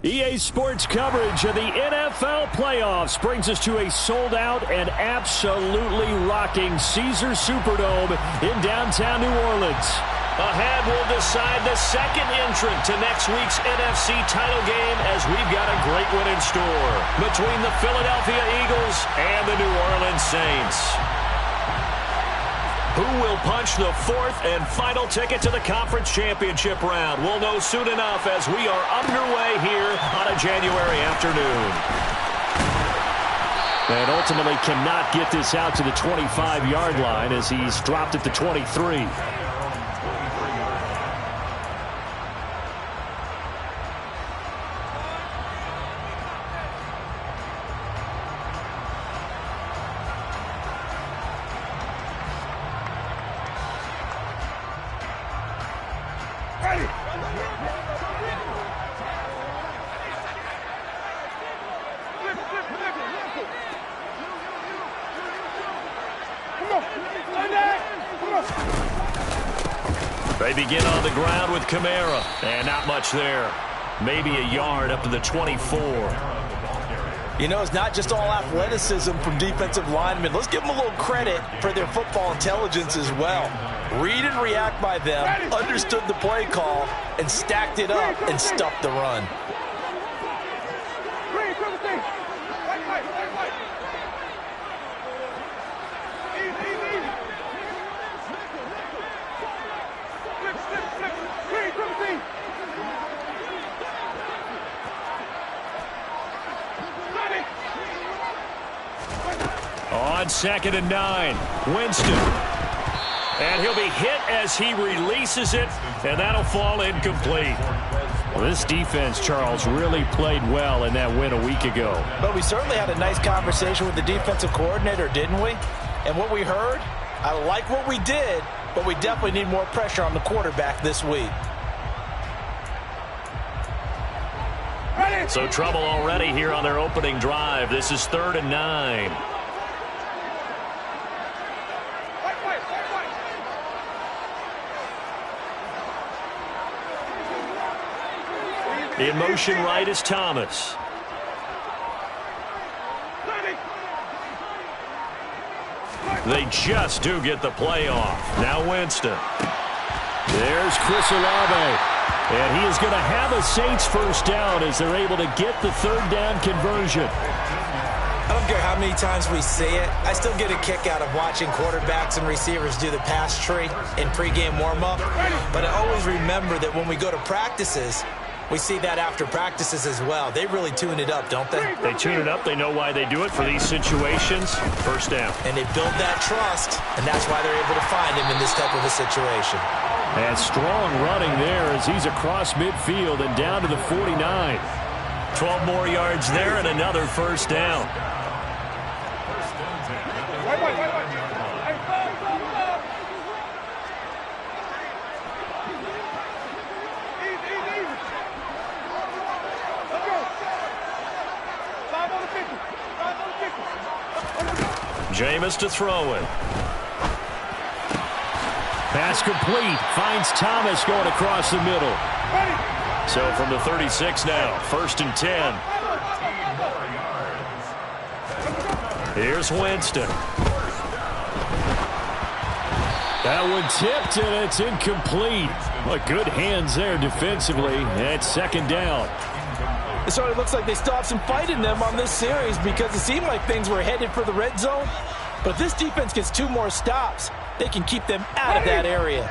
EA Sports coverage of the NFL playoffs brings us to a sold-out and absolutely rocking Caesars Superdome in downtown New Orleans. Ahead, we'll decide the second entrant to next week's NFC title game as we've got a great one in store between the Philadelphia Eagles and the New Orleans Saints. Who will punch the fourth and final ticket to the conference championship round? We'll know soon enough as we are underway here on a January afternoon. And ultimately cannot get this out to the 25-yard line as he's dropped at the 23. They begin on the ground with Kamara, and not much there. Maybe a yard up to the 24. You know, it's not just all athleticism from defensive linemen. Let's give them a little credit for their football intelligence as well. Read and react by them, understood the play call, and stacked it up and stuffed the run. On 2nd and 9, Winston. And he'll be hit as he releases it, and that'll fall incomplete. Well, this defense, Charles, really played well in that win a week ago. But we certainly had a nice conversation with the defensive coordinator, didn't we? And what we heard, I like what we did, but we definitely need more pressure on the quarterback this week. So trouble already here on their opening drive. This is 3rd and 9. In motion right is Thomas. They just do get the play off. Now Winston. There's Chris Olave. And he is going to have a Saints first down as they're able to get the 3rd down conversion. I don't care how many times we see it. I still get a kick out of watching quarterbacks and receivers do the pass tree in pregame warm-up. But I always remember that when we go to practices, we see that after practices as well. They really tune it up, don't they? They tune it up. They know why they do it for these situations. First down. And they build that trust, and that's why they're able to find him in this type of a situation. And strong running there as he's across midfield and down to the 49. 12 more yards there and another first down. Jameis to throw it. Pass complete. Finds Thomas going across the middle. So from the 36 now, 1st and 10. Here's Winston. That one tipped, and it's incomplete. What good hands there defensively. And 2nd down. It sort of looks like they still have some fight in them on this series because it seemed like things were headed for the red zone. But if this defense gets 2 more stops, they can keep them out of that area.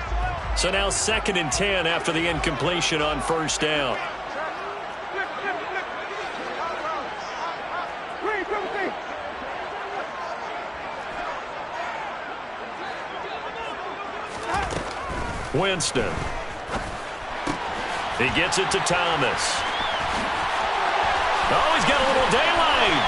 So now 2nd and 10 after the incompletion on 1st down. Winston. He gets it to Thomas. Oh, he's got a little daylight.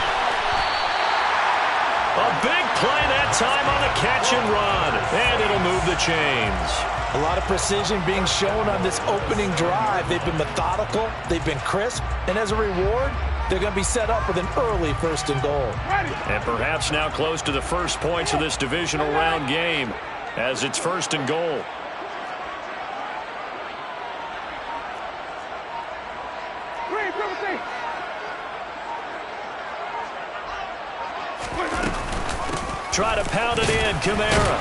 A big play that time on the catch and run. And it'll move the chains. A lot of precision being shown on this opening drive. They've been methodical. They've been crisp. And as a reward, they're going to be set up with an early 1st and goal. And perhaps now close to the first points of this divisional round game as it's 1st and goal. try to pound it in, Kamara.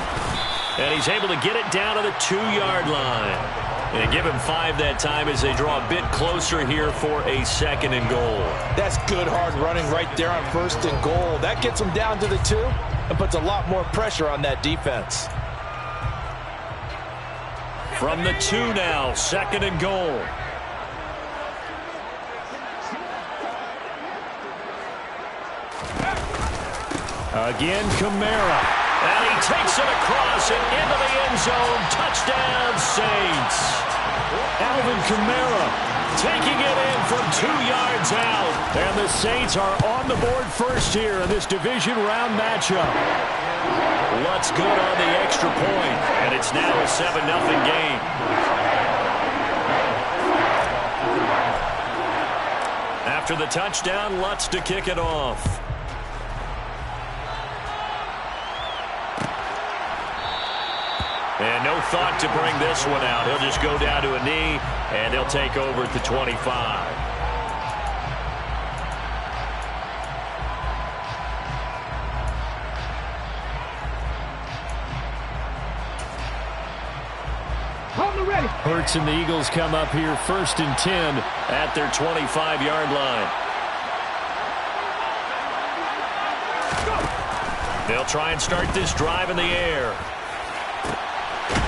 And he's able to get it down to the 2-yard line. And give him 5 that time as they draw a bit closer here for a 2nd and goal. That's good hard running right there on 1st and goal. That gets them down to the 2 and puts a lot more pressure on that defense. From the 2 now, 2nd and goal. Again, Kamara. And he takes it across and into the end zone. Touchdown, Saints. Alvin Kamara taking it in from 2 yards out. And the Saints are on the board first here in this division round matchup. Lutt's good on the extra point, and it's now a 7-0 game. After the touchdown, Lutt's to kick it off. And no thought to bring this one out. He'll just go down to a knee, and he'll take over at the 25. Hurts and the Eagles come up here 1st and 10 at their 25-yard line. They'll try and start this drive in the air.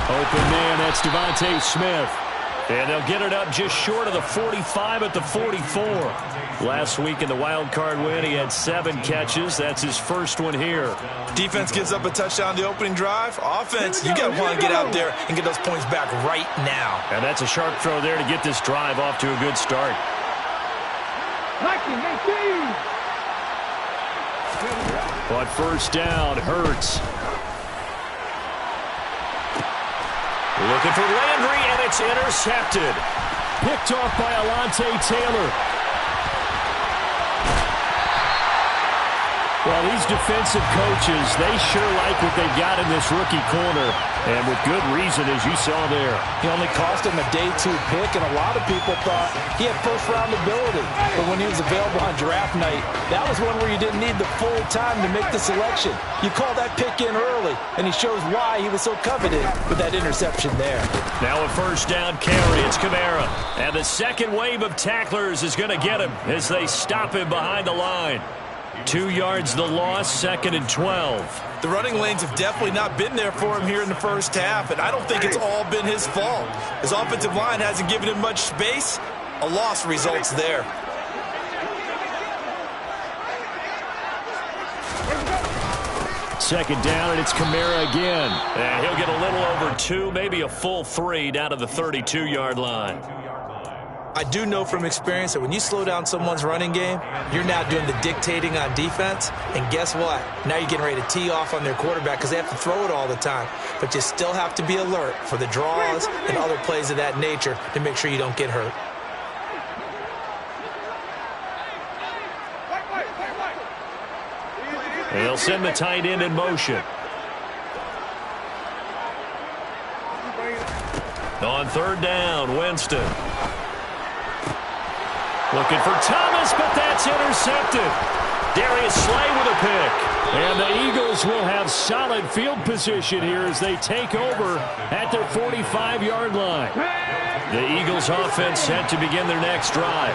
Open man, that's Devontae Smith. And they'll get it up just short of the 45 at the 44. Last week in the wild card win, he had 7 catches. That's his first one here. Defense gives up a touchdown the opening drive. Offense, you got to want to get out there and get those points back right now. And that's a sharp throw there to get this drive off to a good start. But first down, Hurts. Looking for Landry, and it's intercepted. Picked off by Alontae Taylor. Well, these defensive coaches, they sure like what they've got in this rookie corner. And with good reason, as you saw there. He only cost him a day 2 pick, and a lot of people thought he had first-round ability. But when he was available on draft night, that was one where you didn't need the full time to make the selection. You call that pick in early, and he shows why he was so coveted with that interception there. Now a first down carry. It's Kamara. And the second wave of tacklers is going to get him as they stop him behind the line. 2 yards the loss, 2nd and 12. The running lanes have definitely not been there for him here in the first half, and I don't think it's all been his fault. His offensive line hasn't given him much space. A loss results there. Second down, and it's Kamara again. And he'll get a little over 2, maybe a full 3 down to the 32-yard line. I do know from experience that when you slow down someone's running game, you're now doing the dictating on defense. And guess what? Now you're getting ready to tee off on their quarterback because they have to throw it all the time. But you still have to be alert for the draws and other plays of that nature to make sure you don't get hurt. They'll send the tight end in motion. On 3rd down, Winston. Looking for Thomas, but that's intercepted. Darius Slay with a pick. And the Eagles will have solid field position here as they take over at their 45-yard line. The Eagles offense set to begin their next drive.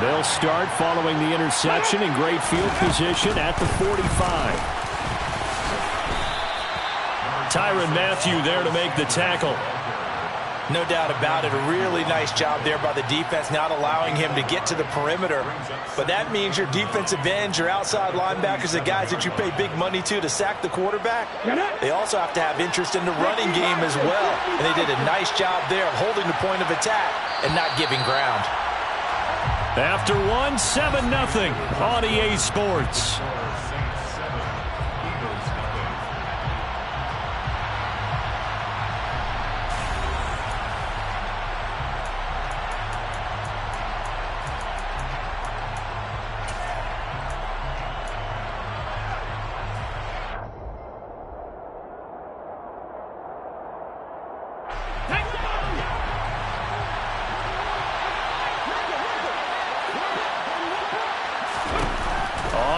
They'll start following the interception in great field position at the 45. Tyrann Mathieu there to make the tackle. No doubt about it. A really nice job there by the defense, not allowing him to get to the perimeter. But that means your defensive ends, your outside linebackers, the guys that you pay big money to sack the quarterback, they also have to have interest in the running game as well. And they did a nice job there of holding the point of attack and not giving ground. After 1, 7-0 on EA Sports.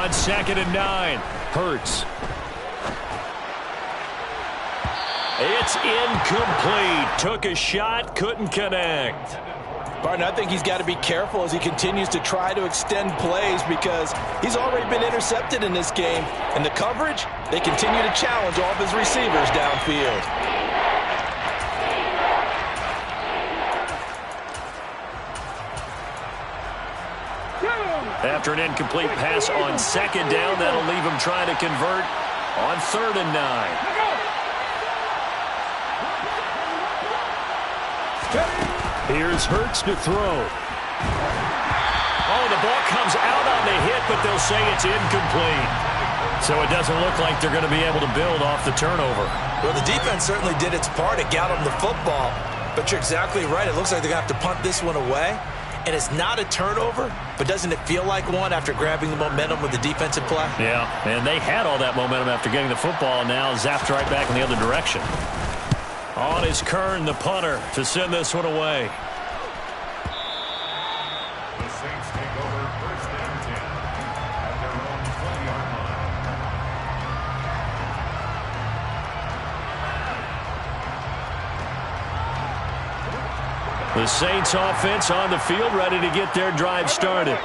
On 2nd and 9, Hurts. It's incomplete. Took a shot, couldn't connect. Barton, I think he's got to be careful as he continues to try to extend plays because he's already been intercepted in this game. And the coverage, they continue to challenge all of his receivers downfield. After an incomplete pass on second down, that'll leave him trying to convert on 3rd and 9. Here's Hurts to throw. Oh, the ball comes out on the hit, but they'll say it's incomplete. So it doesn't look like they're going to be able to build off the turnover. Well, the defense certainly did its part. It got them the football. But you're exactly right. It looks like they're going to have to punt this one away. And it's not a turnover, but doesn't it feel like one after grabbing the momentum with the defensive play? Yeah, and they had all that momentum after getting the football, and now zapped right back in the other direction. On is Kern, the punter, to send this one away. The Saints take over 1st and 10 at their own 20-yard line. The Saints offense on the field, ready to get their drive started.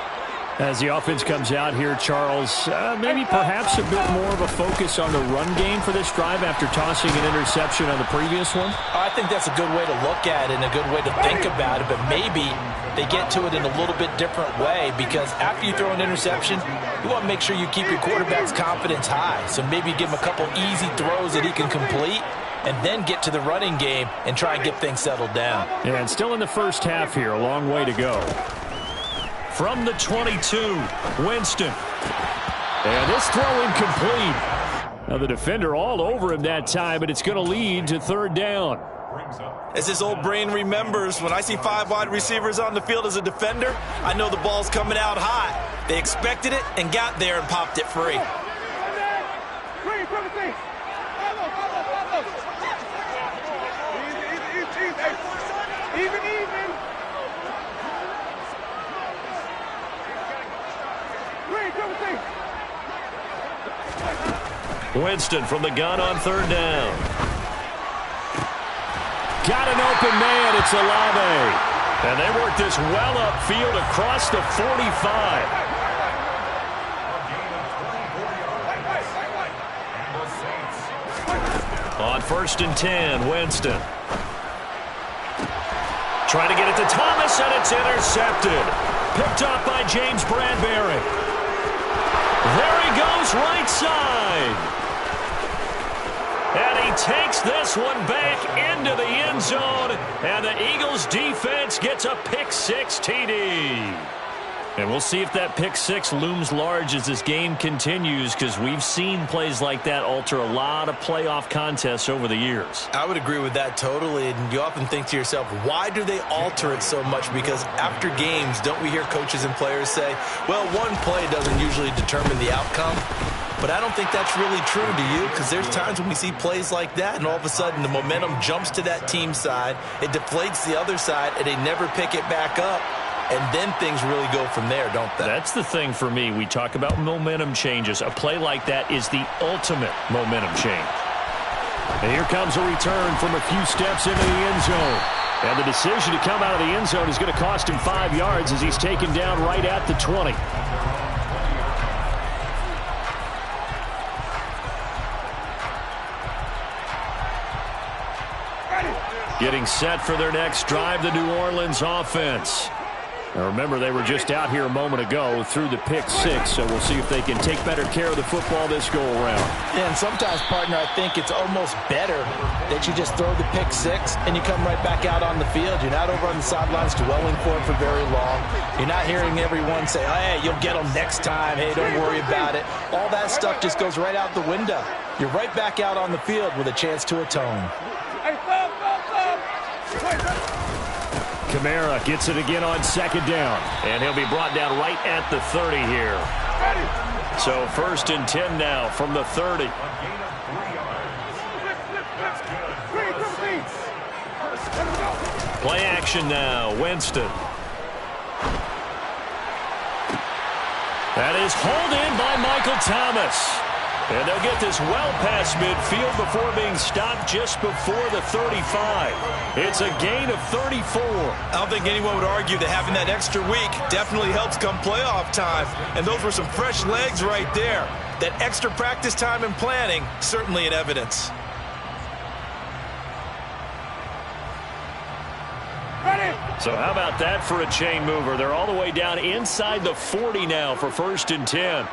As the offense comes out here, Charles, maybe perhaps a bit more of a focus on the run game for this drive after tossing an interception on the previous one? I think that's a good way to look at it and a good way to think about it, but maybe they get to it in a little bit different way because after you throw an interception, you want to make sure you keep your quarterback's confidence high. So maybe give him a couple easy throws that he can complete and then get to the running game and try and get things settled down. Yeah, and still in the first half here, a long way to go. From the 22, Winston. And this throw incomplete. Now the defender all over him that time, but it's going to lead to 3rd down. As his old brain remembers, when I see 5 wide receivers on the field as a defender, I know the ball's coming out hot. They expected it and got there and popped it free. Winston from the gun on 3rd down. Got an open man. It's Olave. And they work this well upfield across the 45. On 1st and 10, Winston. Trying to get it to Thomas, and it's intercepted. Picked up by James Bradbury. There he goes, right side. And he takes this one back into the end zone. And the Eagles defense gets a pick-6 TD. And we'll see if that pick-6 looms large as this game continues, because we've seen plays like that alter a lot of playoff contests over the years. I would agree with that totally. And you often think to yourself, why do they alter it so much? Because after games, don't we hear coaches and players say, well, one play doesn't usually determine the outcome? But I don't think that's really true, do you? Because there's times when we see plays like that, and all of a sudden the momentum jumps to that team side, it deflates the other side, and they never pick it back up. And then things really go from there, don't they? That's the thing for me. We talk about momentum changes. A play like that is the ultimate momentum change. And here comes a return from a few steps into the end zone. And the decision to come out of the end zone is going to cost him 5 yards as he's taken down right at the 20. Getting set for their next drive, the New Orleans offense. Now remember, they were just out here a moment ago through the pick-6, so we'll see if they can take better care of the football this go-around. And sometimes, partner, I think it's almost better that you just throw the pick-6 and you come right back out on the field. You're not over on the sidelines dwelling for it for very long. You're not hearing everyone say, oh, hey, you'll get them next time. Hey, don't worry about it. All that stuff just goes right out the window. You're right back out on the field with a chance to atone. Kamara gets it again on 2nd down. And he'll be brought down right at the 30 here. So 1st and 10 now from the 30. Play action now, Winston. That is hauled in by Michael Thomas. And they'll get this well past midfield before being stopped just before the 35. It's a gain of 34. I don't think anyone would argue that having that extra week definitely helps come playoff time. And those were some fresh legs right there. That extra practice time and planning, certainly in evidence. So how about that for a chain mover? They're all the way down inside the 40 now for 1st and 10.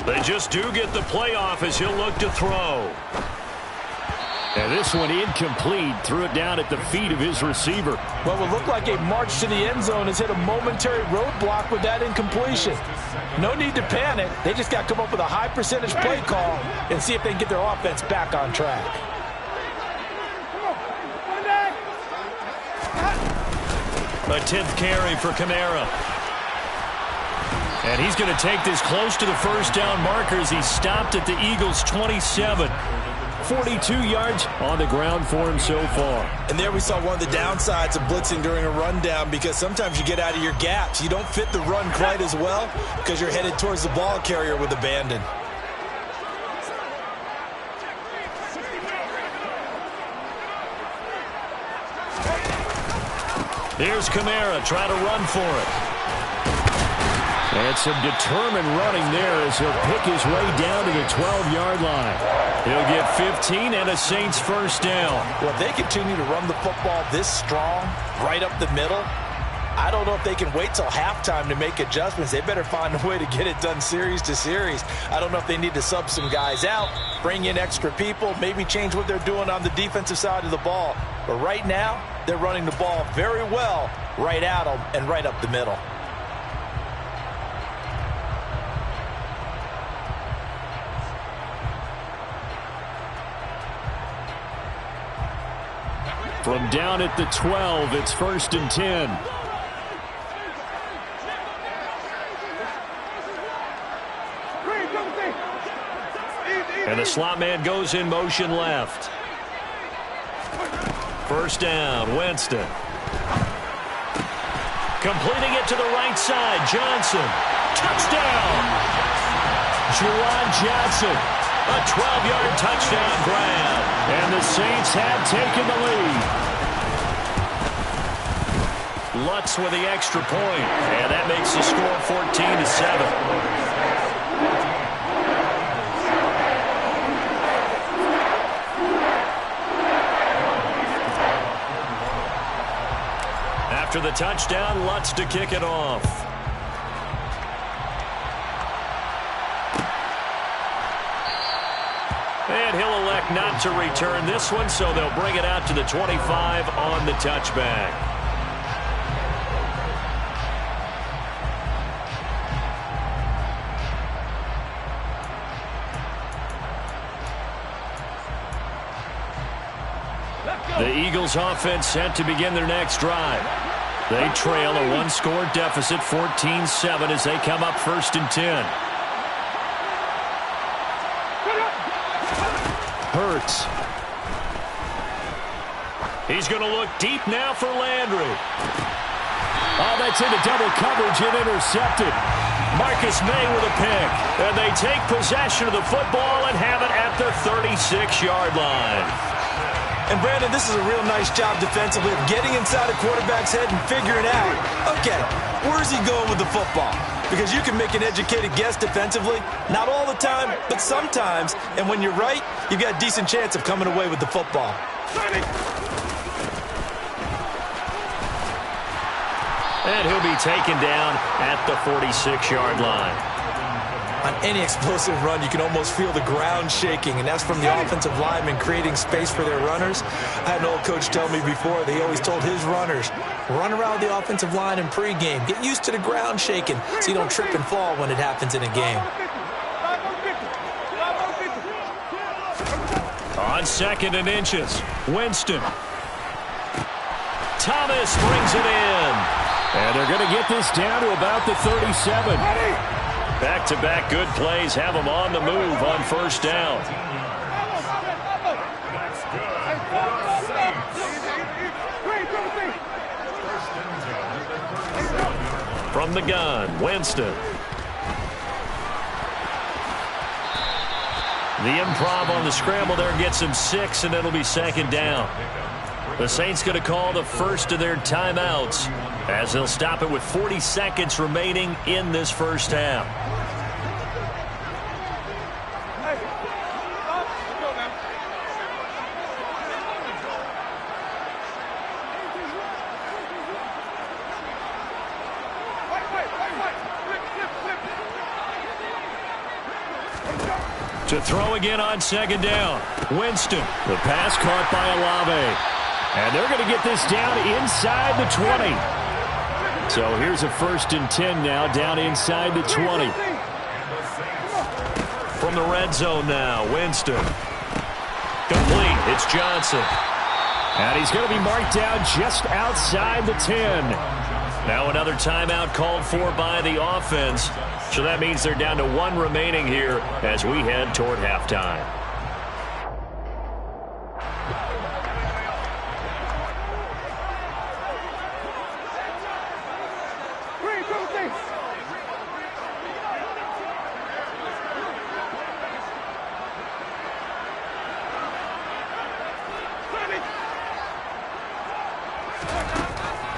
They just do get the playoff as he'll look to throw. And this one incomplete. Threw it down at the feet of his receiver. What will look like a march to the end zone has hit a momentary roadblock with that incompletion. No need to panic. They just got to come up with a high percentage play call and see if they can get their offense back on track. A 10th carry for Kamara. And he's going to take this close to the first down markers. He stopped at the Eagles' 27. 42 yards on the ground for him so far. And there we saw one of the downsides of blitzing during a rundown, because sometimes you get out of your gaps. You don't fit the run quite as well because you're headed towards the ball carrier with abandon. Here's Kamara trying to run for it. And some determined running there as he'll pick his way down to the 12-yard line. He'll get 15 and a Saints first down. Well, if they continue to run the football this strong, right up the middle, I don't know if they can wait till halftime to make adjustments. They better find a way to get it done series to series. I don't know if they need to sub some guys out, bring in extra people, maybe change what they're doing on the defensive side of the ball. But right now, they're running the ball very well right at them and right up the middle. From down at the 12, it's 1st and 10. And the slot man goes in motion left. First down, Winston. Completing it to the right side, Johnson. Touchdown! Juwan Johnson. A 12-yard touchdown grab. And the Saints have taken the lead. Lutz with the extra point. And that makes the score 14-7. After the touchdown, Lutz to kick it off. And he'll elect not to return this one, so they'll bring it out to the 25 on the touchback. The Eagles offense set to begin their next drive. They trail a one-score deficit, 14-7, as they come up 1st and 10. Hurts. He's going to look deep now for Landry. Oh, that's into double coverage and intercepted. Marcus May with a pick. And they take possession of the football and have it at the 36-yard line. And, Brandon, this is a real nice job defensively of getting inside a quarterback's head and figuring out, okay, where's he going with the football? Because you can make an educated guess defensively. Not all the time, but sometimes. And when you're right, you've got a decent chance of coming away with the football. And he'll be taken down at the 46-yard line. On any explosive run, you can almost feel the ground shaking, and that's from the offensive linemen creating space for their runners. I had an old coach tell me before, they always told his runners, run around the offensive line in pregame. Get used to the ground shaking so you don't trip and fall when it happens in a game. On 2nd and inches, Winston. Thomas brings it in. And they're going to get this down to about the 37. Back-to-back good plays have them on the move on 1st down. From the gun, Winston. The improv on the scramble there gets him 6, and it'll be second down. The Saints going to call the first of their timeouts as they'll stop it with 40 seconds remaining in this first half. To throw again on second down. Winston. The pass caught by Olave. And they're going to get this down inside the 20. So here's a 1st and 10 now, down inside the 20. From the red zone now, Winston. Complete. It's Johnson. And he's going to be marked down just outside the 10. Now another timeout called for by the offense. So that means they're down to 1 remaining here as we head toward halftime.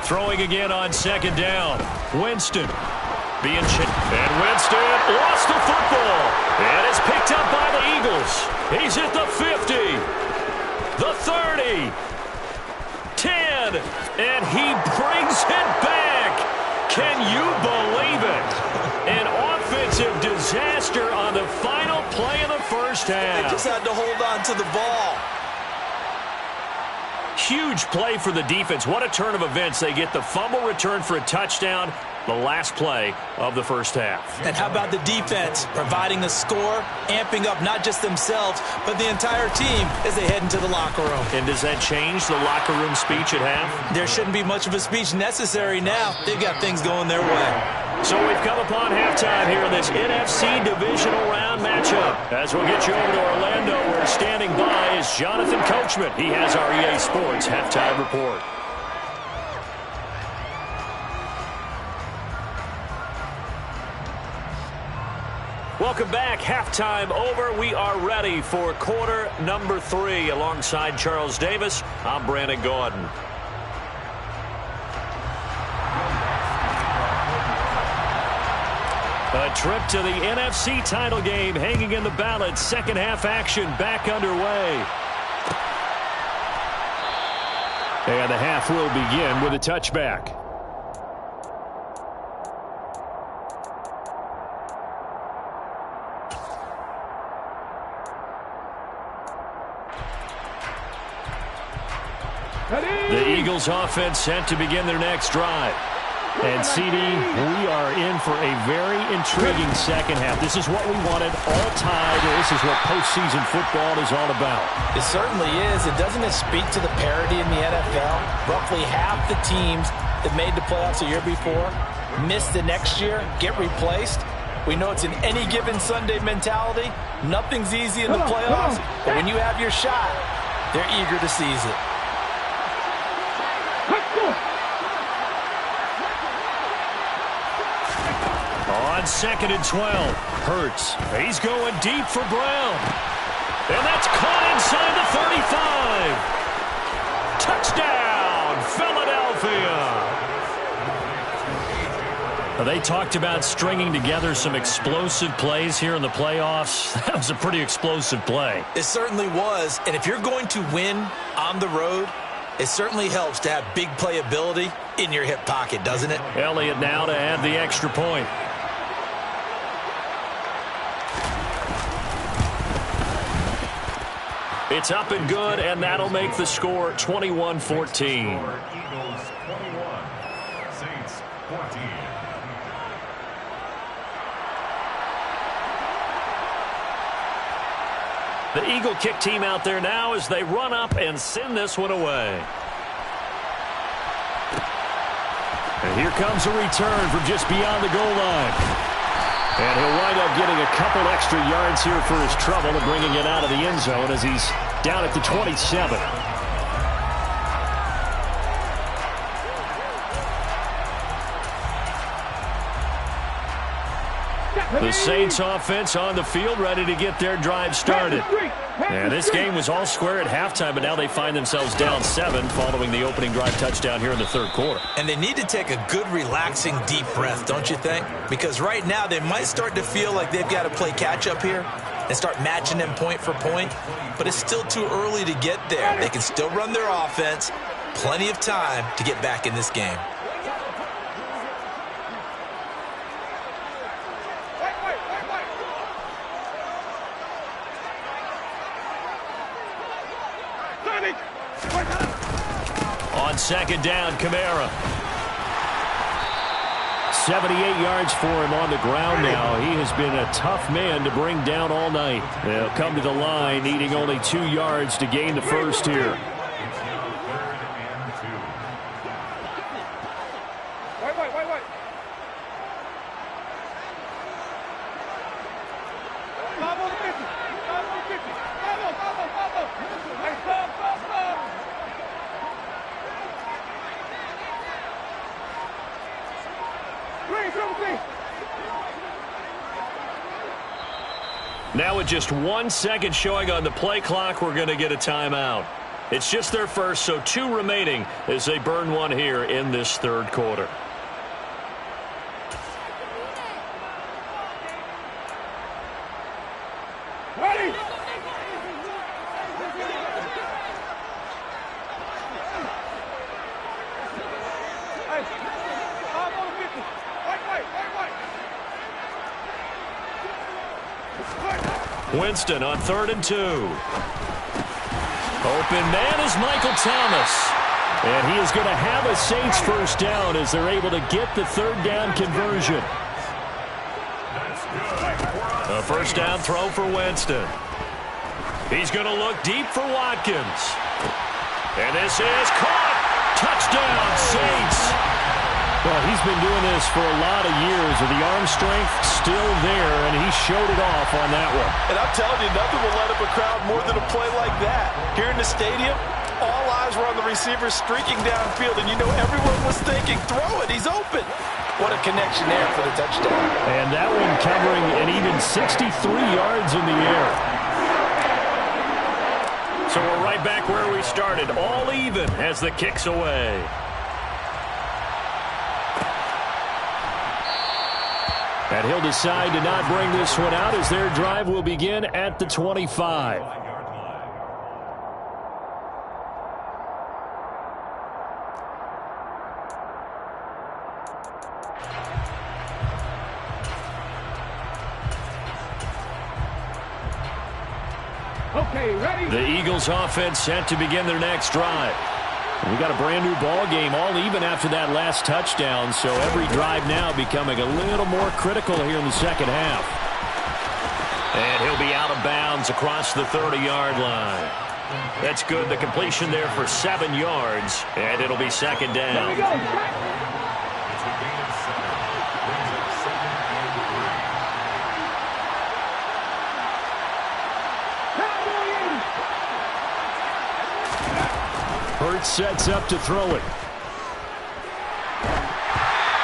Throwing again on second down. Winston. And Winston lost the football. And it's picked up by the Eagles. He's at the 50. The 30. 10. And he brings it back. Can you believe it? An offensive disaster on the final play of the first half. They just had to hold on to the ball. Huge play for the defense. What a turn of events. They get the fumble return for a touchdown, the last play of the first half. And how about the defense providing the score, amping up not just themselves, but the entire team as they head into the locker room. And does that change the locker room speech at half? There shouldn't be much of a speech necessary now. They've got things going their way. So we've come upon halftime here in this NFC divisional round matchup. As we'll get you over to Orlando, where standing by is Jonathan Coachman. He has our EA Sports halftime report. Welcome back. Halftime over. We are ready for quarter number 3. Alongside Charles Davis, I'm Brandon Gaudin. A trip to the NFC title game hanging in the balance. Second half action back underway. And the half will begin with a touchback. The Eagles offense set to begin their next drive. And, CD, we are in for a very intriguing second half. This is what we wanted all tied. This is what postseason football is all about. It certainly is. And doesn't it speak to the parity in the NFL? Roughly half the teams that made the playoffs the year before miss the next year, get replaced. We know it's an any given Sunday mentality. Nothing's easy in the playoffs. But when you have your shot, they're eager to seize it. On 2nd and 12, Hurts. He's going deep for Brown. And that's caught inside the 35. Touchdown, Philadelphia. They talked about stringing together some explosive plays here in the playoffs. That was a pretty explosive play. It certainly was. And if you're going to win on the road, it certainly helps to have big playability in your hip pocket, doesn't it? Elliott now to add the extra point. It's up and good, and that'll make the score 21-14. Eagles 21, Saints 14. The Eagle kick team out there now as they run up and send this one away. And here comes a return from just beyond the goal line. And he'll wind up getting a couple extra yards here for his trouble and bringing it out of the end zone as he's down at the 27. The Saints offense on the field, ready to get their drive started. And this game was all square at halftime, but now they find themselves down 7 following the opening drive touchdown here in the third quarter. And they need to take a good, relaxing, deep breath, don't you think? Because right now they might start to feel like they've got to play catch-up here and start matching them point for point. But it's still too early to get there. They can still run their offense. Plenty of time to get back in this game. On second down, Kamara. 78 yards for him on the ground now. He has been a tough man to bring down all night. They'll come to the line needing only 2 yards to gain the first here. Now with just 1 second showing on the play clock, we're going to get a timeout. It's just their first, so 2 remaining as they burn one here in this third quarter. Ready? Winston on 3rd and 2. Open man is Michael Thomas. And he is going to have a Saints first down as they're able to get the third down conversion. A first down throw for Winston. He's going to look deep for Watkins. And this is caught. Touchdown, Saints. Well, he's been doing this for a lot of years, with the arm strength still there, and he showed it off on that one. And I'm telling you, nothing will light up a crowd more than a play like that. Here in the stadium, all eyes were on the receiver streaking downfield, and you know everyone was thinking, throw it, he's open. What a connection there for the touchdown. And that one covering an even 63 yards in the air. So we're right back where we started, all even as the kick's away. And he'll decide to not bring this one out as their drive will begin at the 25. Okay, ready? The Eagles offense set to begin their next drive. We got a brand new ball game, all even after that last touchdown, so every drive now becoming a little more critical here in the second half. And he'll be out of bounds across the 30-yard line. That's good. The completion there for 7 yards, and it'll be second down. Here we go. Hurts sets up to throw it.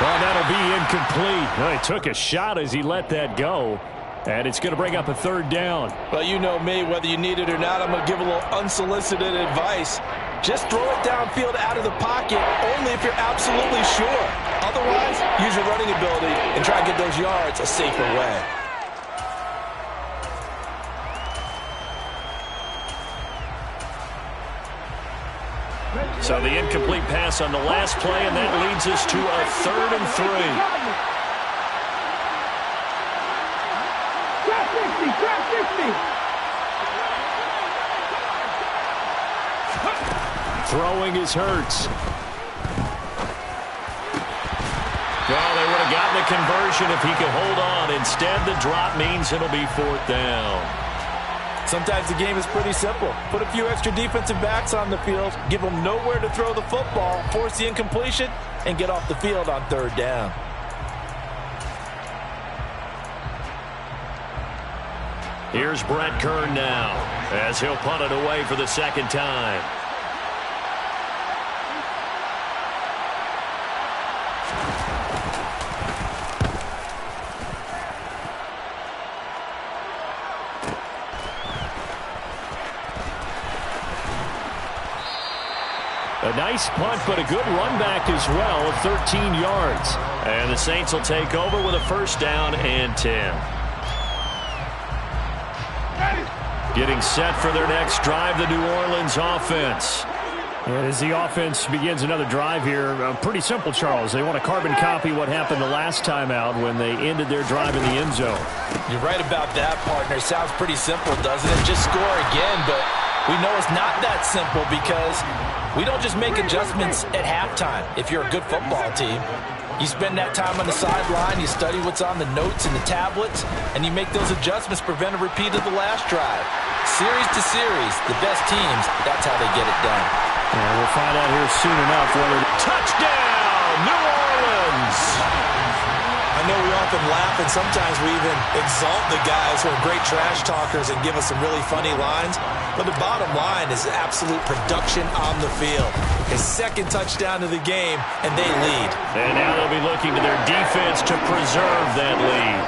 Well, that'll be incomplete. Well, he took a shot as he let that go. And it's going to bring up a third down. Well, you know me, whether you need it or not, I'm going to give a little unsolicited advice. Just throw it downfield out of the pocket, only if you're absolutely sure. Otherwise, use your running ability and try and get those yards a safer way. So the incomplete pass on the last play, and that leads us to a 3rd and 3. Trap 50, trap 50. Throwing is Hurts. Well, they would have gotten the conversion if he could hold on. Instead, the drop means it'll be 4th down. Sometimes the game is pretty simple. Put a few extra defensive backs on the field, give them nowhere to throw the football, force the incompletion, and get off the field on 3rd down. Here's Brett Kern now as he'll punt it away for the second time. A nice punt, but a good run back as well of 13 yards. And the Saints will take over with a first down and 10. Getting set for their next drive, the New Orleans offense. And as the offense begins another drive here, pretty simple, Charles. They want to carbon copy what happened the last time out when they ended their drive in the end zone. You're right about that, partner. Sounds pretty simple, doesn't it? Just score again, but we know it's not that simple because we don't just make adjustments at halftime if you're a good football team. You spend that time on the sideline, you study what's on the notes and the tablets, and you make those adjustments to prevent a repeat of the last drive. Series to series, the best teams, that's how they get it done. And we'll find out here soon enough whether... Touchdown, New Orleans! I know we often laugh, and sometimes we even exalt the guys who are great trash talkers and give us some really funny lines. But the bottom line is absolute production on the field. His second touchdown of the game, and they lead. And now they'll be looking to their defense to preserve that lead.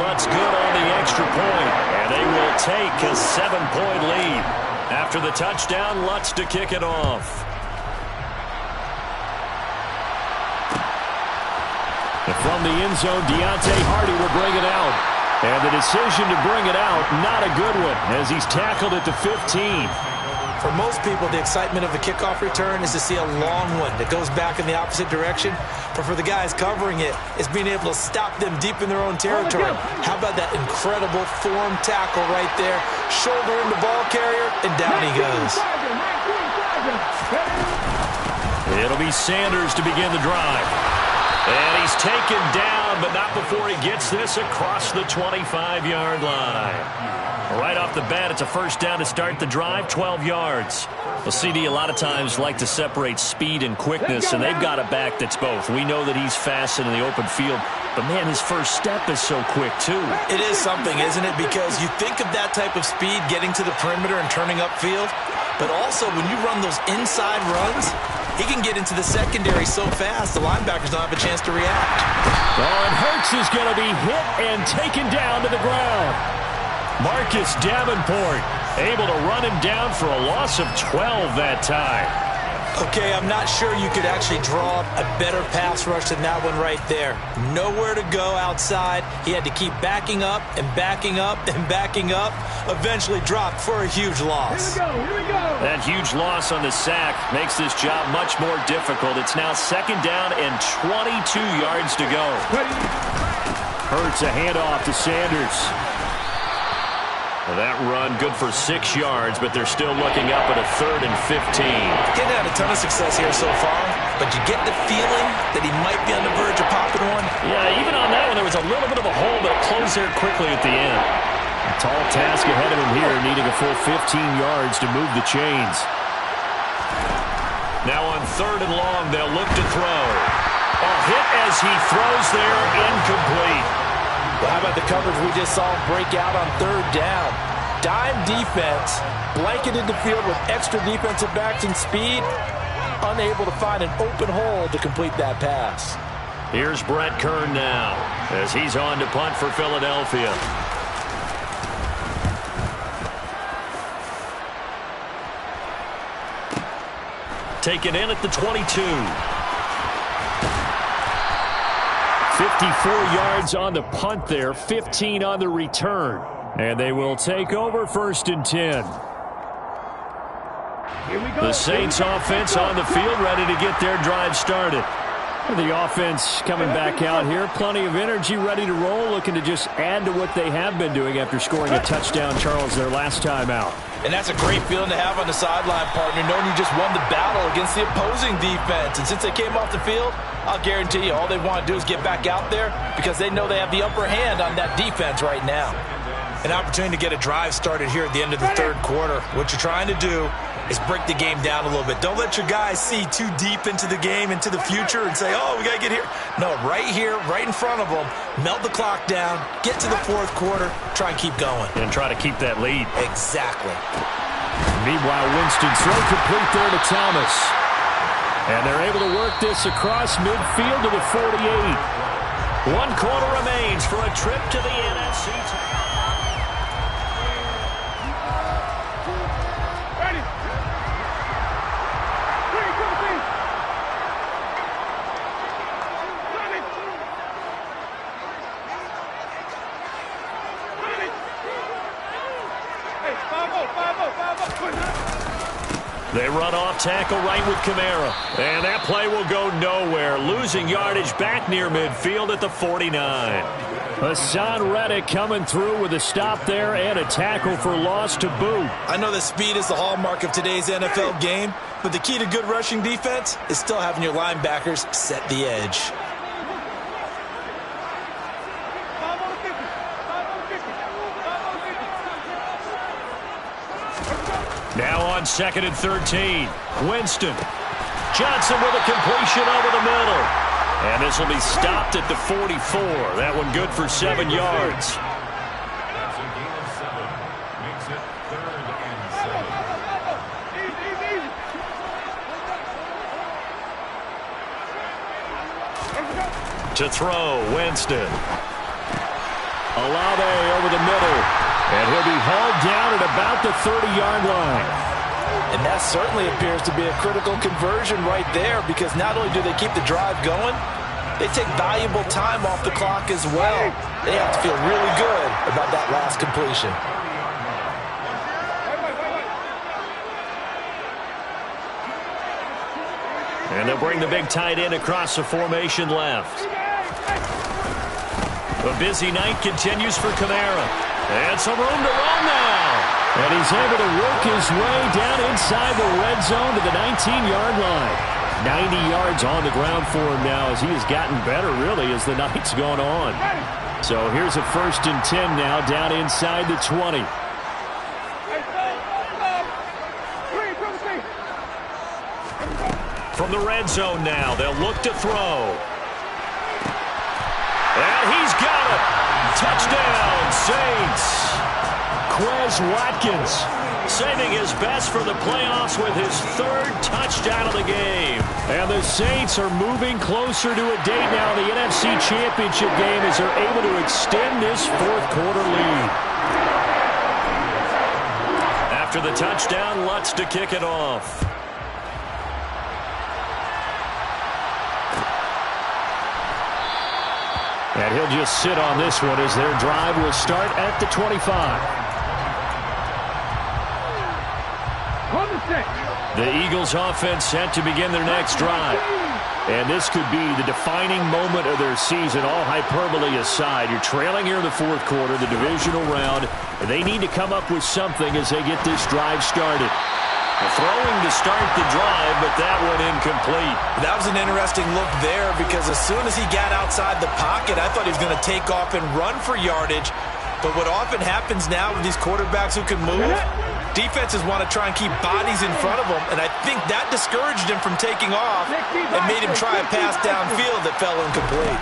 Lutz good on the extra point, and they will take a 7-point lead. After the touchdown, Lutz to kick it off. And from the end zone, Deontay Hardy will bring it out. And the decision to bring it out, not a good one, as he's tackled at the 15. For most people, the excitement of a kickoff return is to see a long one that goes back in the opposite direction. But for the guys covering it, it's being able to stop them deep in their own territory. How about that incredible form tackle right there? Shoulder in the ball carrier, and down he goes. It'll be Sanders to begin the drive. And he's taken down, but not before he gets this across the 25-yard line. Right off the bat, it's a first down to start the drive, 12 yards. Well, CD a lot of times like to separate speed and quickness, and they've got a back that's both. We know that he's fast in the open field, but, man, his first step is so quick, too. It is something, isn't it? Because you think of that type of speed getting to the perimeter and turning upfield, but also when you run those inside runs, he can get into the secondary so fast the linebackers don't have a chance to react. Oh, and Hurts is going to be hit and taken down to the ground. Marcus Davenport able to run him down for a loss of 12 that time. Okay, I'm not sure you could actually draw a better pass rush than that one right there. Nowhere to go outside. He had to keep backing up and backing up and backing up. Eventually dropped for a huge loss. Here we go. That huge loss on the sack makes this job much more difficult. It's now second down and 22 yards to go. Hurts a handoff to Sanders. Well, that run good for 6 yards, but they're still looking up at a 3rd and 15. Getting had a ton of success here so far, but you get the feeling that he might be on the verge of popping one. Yeah, even on that one, there was a little bit of a hole, but it closed there quickly at the end. A tall task ahead of him here, needing a full 15 yards to move the chains. Now on 3rd and long, they'll look to throw. A hit as he throws there, incomplete. Well, how about the coverage we just saw break out on 3rd down? Dime defense, blanketed the field with extra defensive backs and speed, unable to find an open hole to complete that pass. Here's Brett Kern now as he's on to punt for Philadelphia. Taken in at the 22. 54 yards on the punt there, 15 on the return. And they will take over 1st and 10. The Saints offense on the field ready to get their drive started. The offense coming back out here, plenty of energy, ready to roll, looking to just add to what they have been doing after scoring a touchdown, Charles, their last time out. And that's a great feeling to have on the sideline, partner, knowing you just won the battle against the opposing defense. And since they came off the field, I'll guarantee you all they want to do is get back out there because they know they have the upper hand on that defense right now. An opportunity to get a drive started here at the end of the 3rd quarter. What you're trying to do is break the game down a little bit. Don't let your guys see too deep into the game, into the future, and say, oh, we got to get here. No, right here, right in front of them, melt the clock down, get to the 4th quarter, try and keep going. And try to keep that lead. Exactly. Meanwhile, Winston throw complete there to Thomas. And they're able to work this across midfield to the 48. 1 quarter remains for a trip to the NFC title. They run off tackle right with Kamara. And that play will go nowhere. Losing yardage back near midfield at the 49. Hassan Reddick coming through with a stop there and a tackle for loss to boot. I know that speed is the hallmark of today's NFL game, but the key to good rushing defense is still having your linebackers set the edge. Now on 2nd and 13. Winston. Johnson with a completion over the middle. And this will be stopped at the 44. That one good for 7 yards. That's a gain of 7. Makes it 3rd and 7. To throw, Winston. Olave over the middle. And he'll be hauled down at about the 30-yard line. And that certainly appears to be a critical conversion right there, because not only do they keep the drive going, they take valuable time off the clock as well. They have to feel really good about that last completion. And they'll bring the big tight end across the formation left. A busy night continues for Kamara. And some room to run now. And he's able to work his way down inside the red zone to the 19-yard line. 90 yards on the ground for him now as he has gotten better, really, as the night's gone on. So here's a 1st and 10 now down inside the 20. From the red zone now, they'll look to throw. And he's got it. Touchdown, Saints. Quez Watkins saving his best for the playoffs with his 3rd touchdown of the game. And the Saints are moving closer to a date now in the NFC Championship game as they're able to extend this 4th quarter lead. After the touchdown, Lutz to kick it off. And he'll just sit on this one as their drive will start at the 25. The Eagles offense set to begin their next drive. And this could be the defining moment of their season, all hyperbole aside. You're trailing here in the 4th quarter, the divisional round, and they need to come up with something as they get this drive started. Throwing to start the drive, but that one incomplete. That was an interesting look there, because as soon as he got outside the pocket, I thought he was going to take off and run for yardage. But what often happens now with these quarterbacks who can move, defenses want to try and keep bodies in front of them, and I think that discouraged him from taking off and made him try a pass downfield that fell incomplete.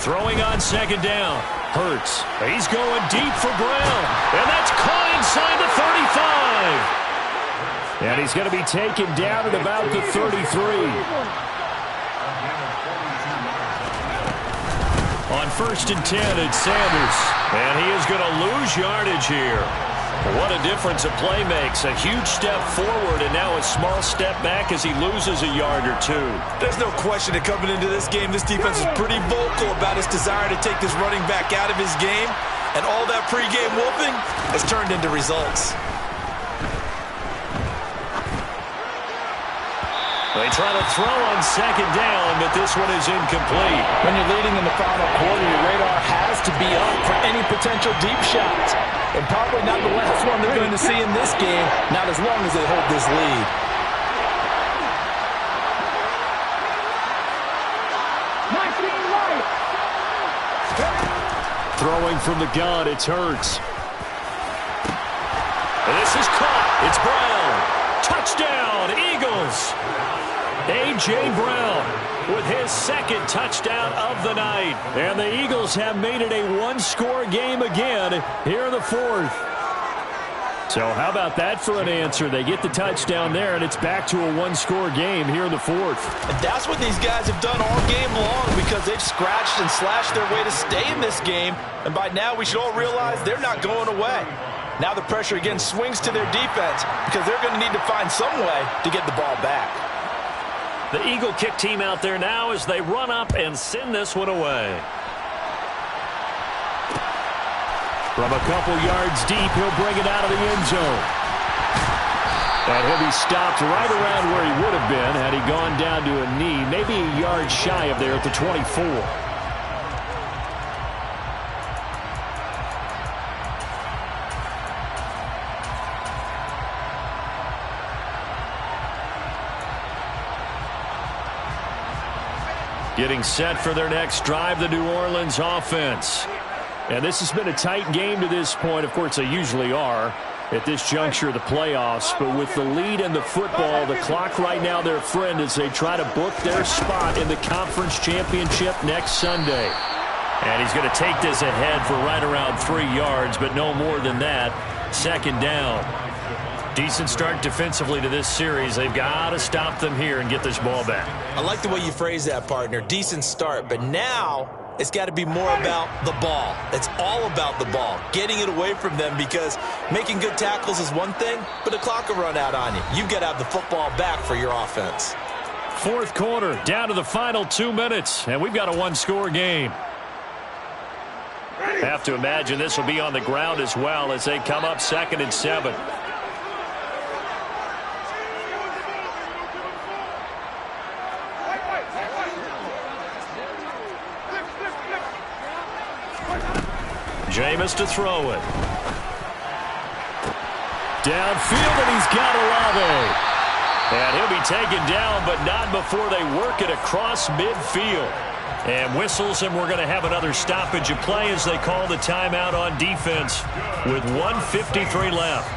Throwing on 2nd down. Hurts. He's going deep for Brown, and that's caught inside the 35. And he's going to be taken down at about the 33. On 1st and 10, it's Sanders. And he is going to lose yardage here. What a difference a play makes. A huge step forward and now a small step back as he loses a yard or 2. There's no question that coming into this game, this defense is pretty vocal about its desire to take this running back out of his game. And all that pregame whooping has turned into results. They try to throw on 2nd down, but this one is incomplete. When you're leading in the final quarter, your radar has to be up for any potential deep shots. And probably not the last one they're going to see in this game, not as long as they hold this lead. Throwing from the gun, it's Hurts. And this is caught. It's Brown. Touchdown, Eagles. A.J. Brown with his 2nd touchdown of the night. And the Eagles have made it a 1-score game again here in the 4th. So how about that for an answer? They get the touchdown there, and it's back to a 1-score game here in the 4th. And that's what these guys have done all game long, because they've scratched and slashed their way to stay in this game. And by now, we should all realize they're not going away. Now the pressure again swings to their defense, because they're going to need to find some way to get the ball back. The Eagle kick team out there now as they run up and send this one away. From a couple yards deep, he'll bring it out of the end zone. And he'll be stopped right around where he would have been had he gone down to a knee, maybe a yard shy of there at the 24. Getting set for their next drive, the New Orleans offense. And this has been a tight game to this point. Of course, they usually are at this juncture of the playoffs. But with the lead in the football, the clock right now their friend as they try to book their spot in the conference championship next Sunday. And he's going to take this ahead for right around 3 yards, but no more than that. Second down. Decent start defensively to this series. They've got to stop them here and get this ball back. I like the way you phrase that, partner. Decent start, but now it's got to be more about the ball. It's all about the ball, getting it away from them, because making good tackles is one thing, but the clock will run out on you. You've got to have the football back for your offense. Fourth quarter, down to the final 2 minutes, and we've got a one-score game. Have to imagine this will be on the ground as well as they come up 2nd and 7. Jameis to throw it. Downfield, and he's got Olave. And he'll be taken down, but not before they work it across midfield. And whistles, and we're going to have another stoppage of play as they call the timeout on defense with 1:53 left.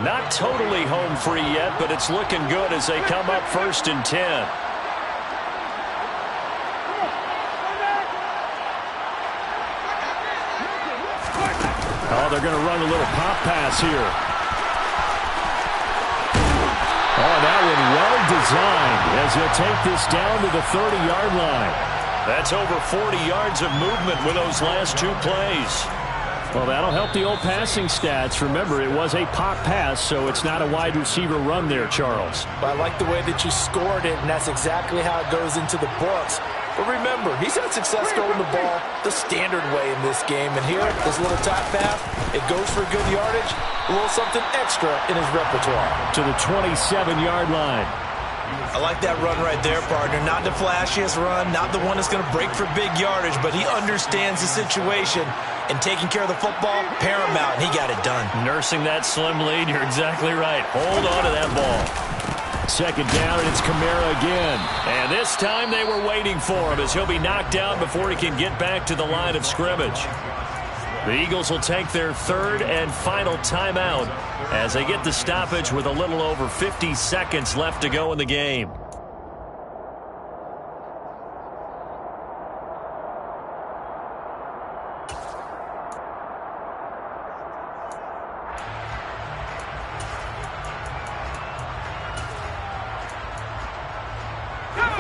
Not totally home free yet, but it's looking good as they come up 1st and 10. Oh, they're going to run a little pop pass here. Oh, that one well designed as he'll take this down to the 30-yard line. That's over 40 yards of movement with those last 2 plays. Well, that'll help the old passing stats. Remember, it was a pop pass, so it's not a wide receiver run there, Charles. But I like the way that you scored it, and that's exactly how it goes into the books. But remember, he's had success throwing the ball the standard way in this game. And here, this little top pass, it goes for good yardage, a little something extra in his repertoire. To the 27-yard line. I like that run right there, partner. Not the flashiest run, not the one that's going to break for big yardage, but he understands the situation, and taking care of the football, paramount, and he got it done. Nursing that slim lead, you're exactly right. Hold on to that ball. Second down, and it's Kamara again. And this time they were waiting for him as he'll be knocked down before he can get back to the line of scrimmage. The Eagles will take their 3rd and final timeout as they get the stoppage with a little over 50 seconds left to go in the game.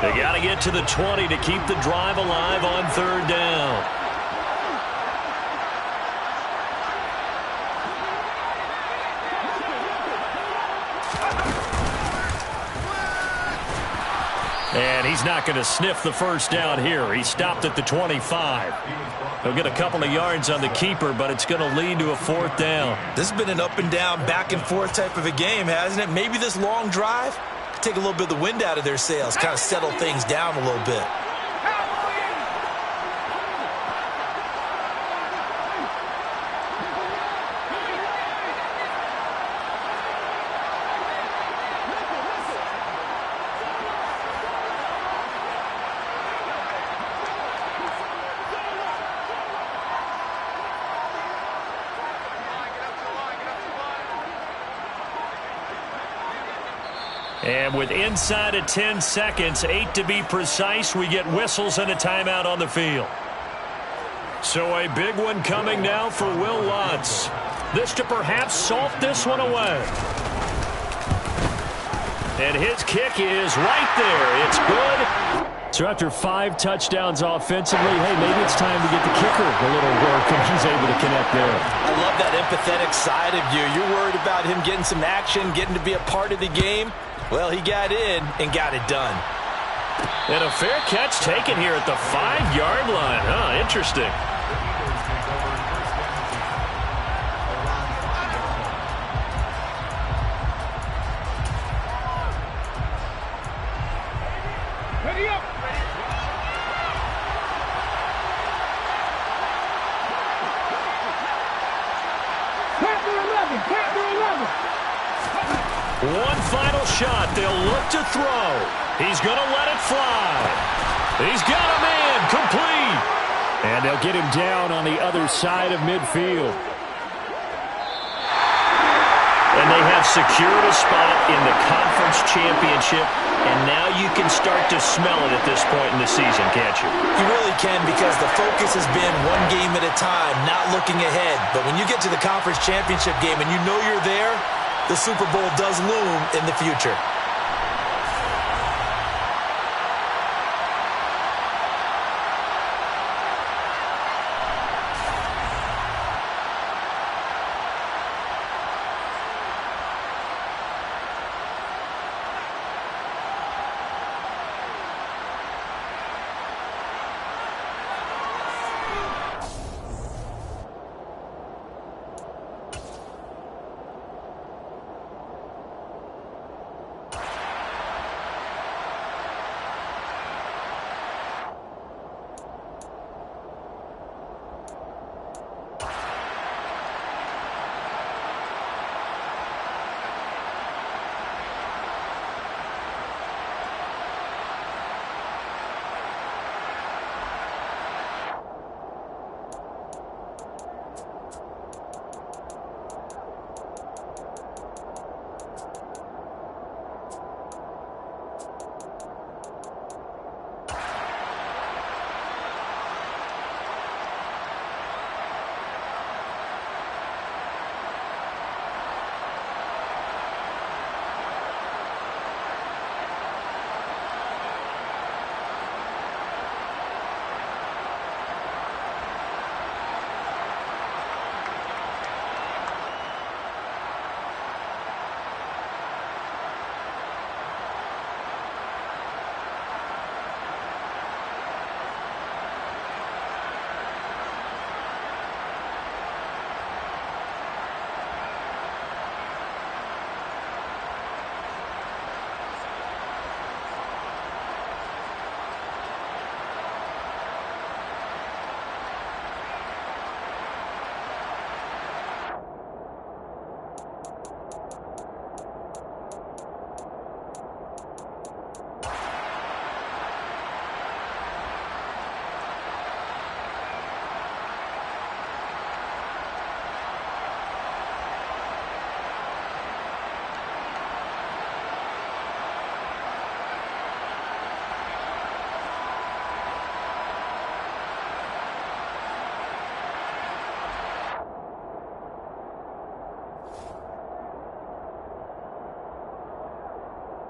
They got to get to the 20 to keep the drive alive on 3rd down. And he's not going to sniff the first down here. He stopped at the 25. He'll get a couple of yards on the keeper, but it's going to lead to a 4th down. This has been an up and down, back and forth type of a game, hasn't it? Maybe this long drive take a little bit of the wind out of their sails, kind of settle things down a little bit. And with inside of 10 seconds, 8 to be precise, we get whistles and a timeout on the field. So a big one coming now for Will Lutz. This to perhaps salt this one away. And his kick is right there. It's good. So after 5 touchdowns offensively, hey, maybe it's time to get the kicker a little work, and he's able to connect there. I love that empathetic side of you. You're worried about him getting some action, getting to be a part of the game. Well, he got in and got it done. And a fair catch taken here at the 5-yard line. Huh, interesting. One final shot. They'll look to throw. He's going to let it fly. He's got a man complete. And they'll get him down on the other side of midfield. And they have secured a spot in the conference championship, and now you can start to smell it at this point in the season, can't you? You really can, because the focus has been one game at a time, not looking ahead. But when you get to the conference championship game and you know you're there, the Super Bowl does loom in the future.